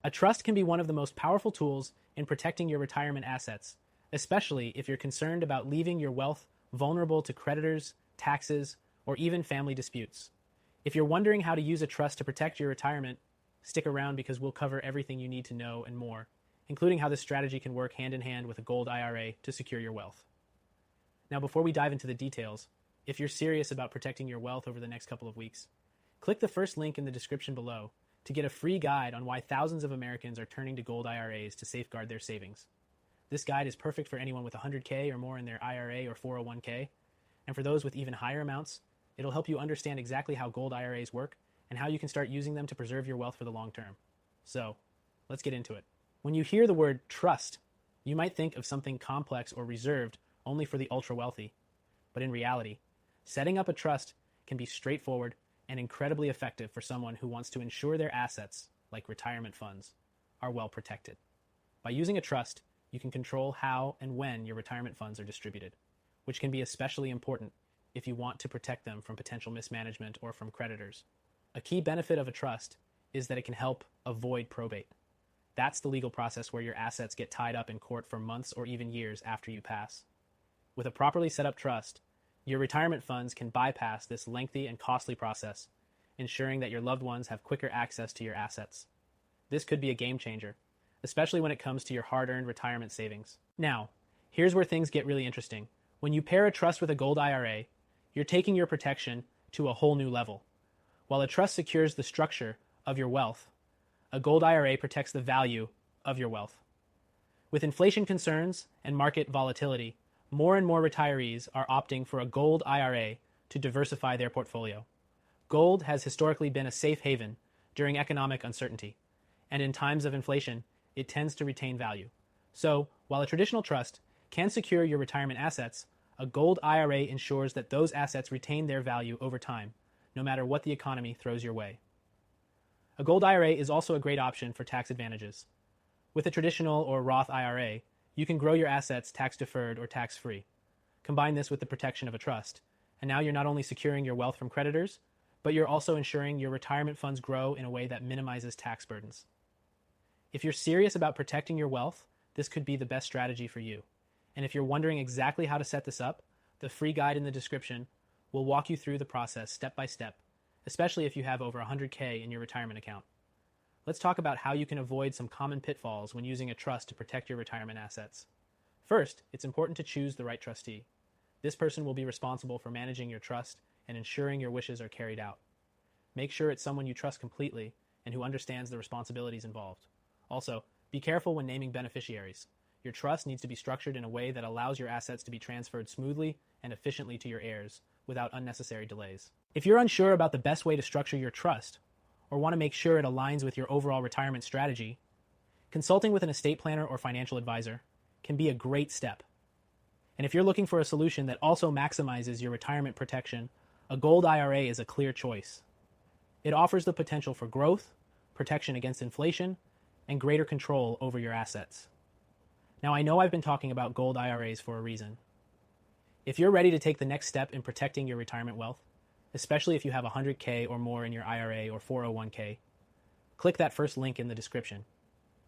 A trust can be one of the most powerful tools in protecting your retirement assets, especially if you're concerned about leaving your wealth vulnerable to creditors, taxes, or even family disputes. If you're wondering how to use a trust to protect your retirement, stick around because we'll cover everything you need to know and more, including how this strategy can work hand in hand with a gold IRA to secure your wealth. Now, before we dive into the details, if you're serious about protecting your wealth over the next couple of weeks, click the first link in the description below to get a free guide on why thousands of Americans are turning to gold IRAs to safeguard their savings. This guide is perfect for anyone with 100K or more in their IRA or 401K, and for those with even higher amounts, it'll help you understand exactly how gold IRAs work and how you can start using them to preserve your wealth for the long term. So, let's get into it. When you hear the word trust, you might think of something complex or reserved only for the ultra wealthy. But in reality, setting up a trust can be straightforward and incredibly effective for someone who wants to ensure their assets, like retirement funds, are well protected. By using a trust, you can control how and when your retirement funds are distributed, which can be especially important if you want to protect them from potential mismanagement or from creditors. A key benefit of a trust is that it can help avoid probate. That's the legal process where your assets get tied up in court for months or even years after you pass. With a properly set up trust, your retirement funds can bypass this lengthy and costly process, ensuring that your loved ones have quicker access to your assets. This could be a game changer, especially when it comes to your hard-earned retirement savings. Now, here's where things get really interesting. When you pair a trust with a gold IRA, you're taking your protection to a whole new level. While a trust secures the structure of your wealth, a gold IRA protects the value of your wealth. With inflation concerns and market volatility, more and more retirees are opting for a gold IRA to diversify their portfolio. Gold has historically been a safe haven during economic uncertainty, and in times of inflation, it tends to retain value. So, while a traditional trust can secure your retirement assets, a gold IRA ensures that those assets retain their value over time, no matter what the economy throws your way. A gold IRA is also a great option for tax advantages. With a traditional or Roth IRA, you can grow your assets tax-deferred or tax-free. Combine this with the protection of a trust, and now you're not only securing your wealth from creditors, but you're also ensuring your retirement funds grow in a way that minimizes tax burdens. If you're serious about protecting your wealth, this could be the best strategy for you. And if you're wondering exactly how to set this up, the free guide in the description will walk you through the process step by step, especially if you have over 100K in your retirement account. Let's talk about how you can avoid some common pitfalls when using a trust to protect your retirement assets. First, it's important to choose the right trustee. This person will be responsible for managing your trust and ensuring your wishes are carried out. Make sure it's someone you trust completely and who understands the responsibilities involved. Also, be careful when naming beneficiaries. Your trust needs to be structured in a way that allows your assets to be transferred smoothly and efficiently to your heirs without unnecessary delays. If you're unsure about the best way to structure your trust, or want to make sure it aligns with your overall retirement strategy, consulting with an estate planner or financial advisor can be a great step. And if you're looking for a solution that also maximizes your retirement protection, a gold IRA is a clear choice. It offers the potential for growth, protection against inflation, and greater control over your assets. Now, I know I've been talking about gold IRAs for a reason. If you're ready to take the next step in protecting your retirement wealth, especially if you have 100K or more in your IRA or 401K, click that first link in the description.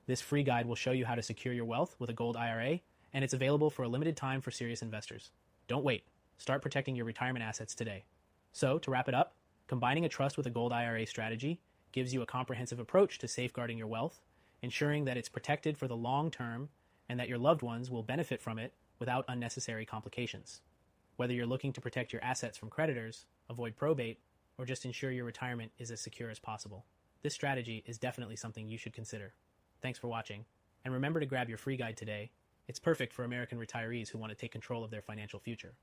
This free guide will show you how to secure your wealth with a gold IRA, and it's available for a limited time for serious investors. Don't wait. Start protecting your retirement assets today. So, to wrap it up, combining a trust with a gold IRA strategy gives you a comprehensive approach to safeguarding your wealth, ensuring that it's protected for the long term and that your loved ones will benefit from it without unnecessary complications. Whether you're looking to protect your assets from creditors, avoid probate, or just ensure your retirement is as secure as possible, this strategy is definitely something you should consider. Thanks for watching, and remember to grab your free guide today. It's perfect for American retirees who want to take control of their financial future.